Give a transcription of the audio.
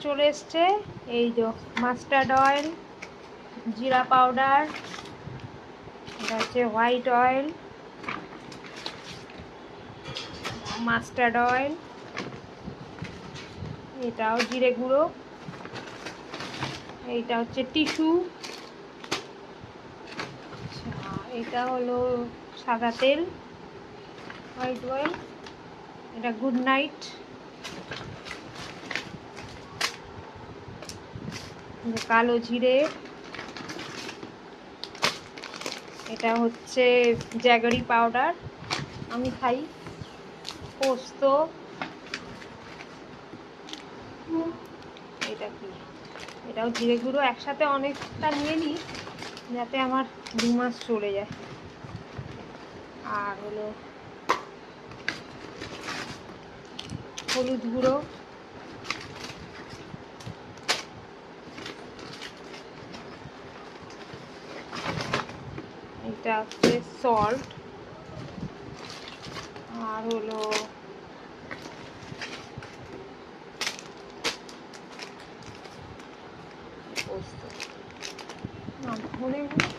চলে এসছে। এই যে মাস্টার্ড অয়েল, জিরা পাউডার, এটা হচ্ছে হোয়াইট অয়েল, মাস্টার্ড অয়েল, এটাও জিরে গুঁড়ো, এইটা হচ্ছে টিস্যু, এটা হলো সাদা তেল, হোয়াইট অয়েল, এটা গুড নাইট, কালো জিরে, এটা হচ্ছে জ্যাগরি পাউডার, আমি খাই, পোস্ত, এটা কি, এটাও জিরে গুঁড়ো। একসাথে অনেকটা নিয়ে নিই যাতে আমার 2 মাস চলে যায়। আর হলো হলুদ গুঁড়ো, এটা হচ্ছে সল্ট, আর হলো পোস্ত, ধনে গুঁড়ো,